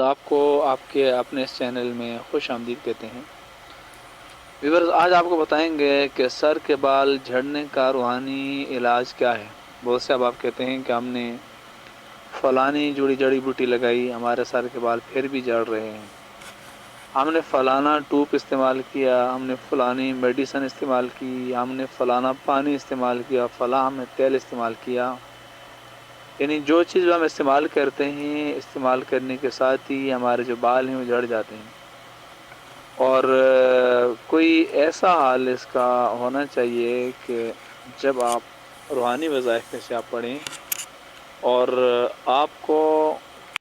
آپ کو آپ کے اپنے اس چینل میں خوش آمدید کہتے ہیں۔ ویورز، آج آپ کو بتائیں گے کہ سر کے بال جھڑنے کا روحانی علاج کیا ہے۔ بہت سے اب آپ کہتے ہیں کہ ہم نے فلانی جڑی بوٹی لگائی، ہمارے سر کے بال پھر بھی جھڑ رہے ہیں، ہم نے فلانا ٹوپ استعمال کیا، ہم نے فلانی میڈیسن استعمال کی، ہم نے فلانا پانی استعمال کیا، فلاں ہم نے تیل استعمال کیا۔ یعنی جو چیز ہم استعمال کرتے ہیں، استعمال کرنے کے ساتھ ہی ہمارے جو بال ہیں وہ جھڑ جاتے ہیں۔ اور کوئی ایسا حال اس کا ہونا چاہیے کہ جب آپ روحانی وظائف میں سے آپ پڑھیں اور آپ کو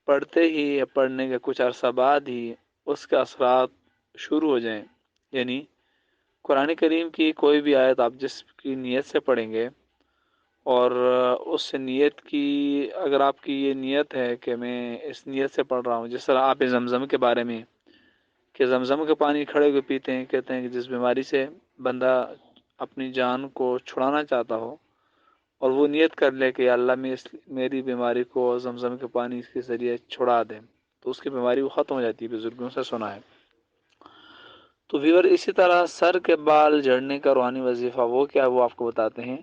پڑھتے ہی یا پڑھنے کے کچھ عرصہ بعد ہی اس کے اثرات شروع ہو جائیں۔ یعنی قرآن کریم کی کوئی بھی آیت آپ جس کی نیت سے پڑھیں گے اور اس نیت کی، اگر آپ کی یہ نیت ہے کہ میں اس نیت سے پڑھ رہا ہوں، جس طرح آپ زمزم کے بارے میں کہ زمزم کا پانی کھڑے ہوئے پیتے ہیں، کہتے ہیں کہ جس بیماری سے بندہ اپنی جان کو چھڑانا چاہتا ہو اور وہ نیت کر لے کہ یا اللہ میں میری بیماری کو زمزم کے پانی کے ذریعے چھڑا دے، تو اس کی بیماری وہ ختم ہو جاتی ہے، بزرگوں سے سنا ہے۔ تو ویور، اسی طرح سر کے بال جھڑنے کا روحانی وظیفہ وہ کیا ہے وہ آپ کو بتاتے ہیں۔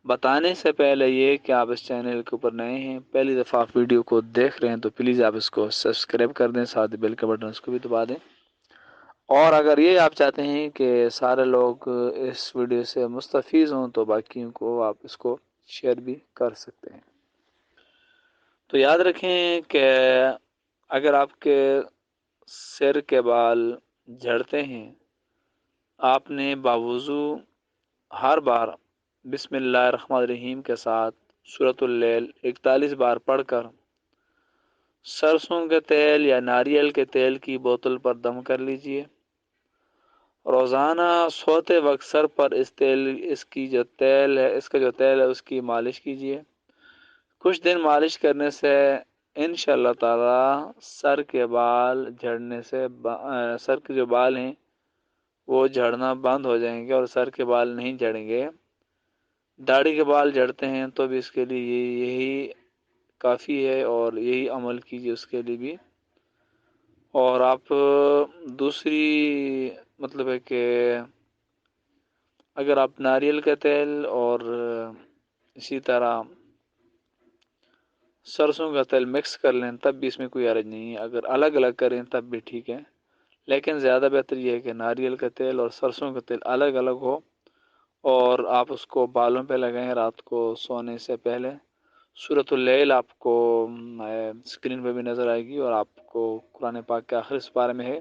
بتانے سے پہلے یہ کہ آپ اس چینل کے اوپر نئے ہیں، پہلی دفعہ آپ ویڈیو کو دیکھ رہے ہیں، تو پلیز آپ اس کو سبسکرائب کر دیں، ساتھ بیل کے بٹن اس کو بھی دبا دیں۔ اور اگر یہ آپ چاہتے ہیں کہ سارے لوگ اس ویڈیو سے مستفیض ہوں تو باقیوں کو آپ اس کو شیئر بھی کر سکتے ہیں۔ تو یاد رکھیں کہ اگر آپ کے سر کے بال جھڑتے ہیں، آپ نے باوضو ہر بار بسم اللہ الرحمن الرحیم کے ساتھ سورۃ اللیل 41 بار پڑھ کر سرسوں کے تیل یا ناریل کے تیل کی بوتل پر دم کر لیجئے۔ روزانہ سوتے وقت سر پر اس کا جو تیل ہے اس کی مالش کیجئے۔ کچھ دن مالش کرنے سے انشاءاللہ تعالی سر کے بال جھڑنے سے سر کے جو بال ہیں وہ جھڑنا بند ہو جائیں گے اور سر کے بال نہیں جھڑیں گے۔ داڑھی کے بال جھڑتے ہیں تو بھی اس کے لیے یہی کافی ہے اور یہی عمل کیجیے اس کے لیے بھی۔ اور آپ دوسری مطلب ہے کہ اگر آپ ناریل کا تیل اور اسی طرح سرسوں کا تیل مکس کر لیں تب بھی اس میں کوئی حرج نہیں ہے، اگر الگ الگ کریں تب بھی ٹھیک ہے، لیکن زیادہ بہتر یہ ہے کہ ناریل کا تیل اور سرسوں کا تیل الگ الگ ہو اور آپ اس کو بالوں پہ لگائیں رات کو سونے سے پہلے۔ سورۃ اللیل آپ کو اسکرین پہ بھی نظر آئے گی اور آپ کو قرآن پاک کے آخری سپارے میں ہے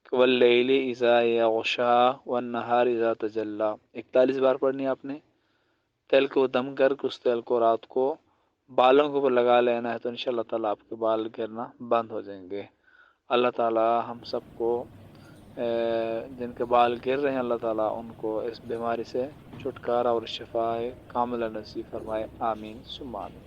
کہ واللیل اذا یغشا والنہار اذا تجلی، 41 بار پڑھنی ہے آپ نے۔ تیل کو دم کر کے اس تیل کو رات کو بالوں کے اوپر لگا لینا ہے تو انشاءاللہ تعالیٰ آپ کے بال گرنا بند ہو جائیں گے۔ اللہ تعالیٰ ہم سب کو جن کے بال گر رہے ہیں اللہ تعالیٰ ان کو اس بیماری سے چھٹکارا اور شفا کاملہ نصیب فرمائے، آمین ثم آمین۔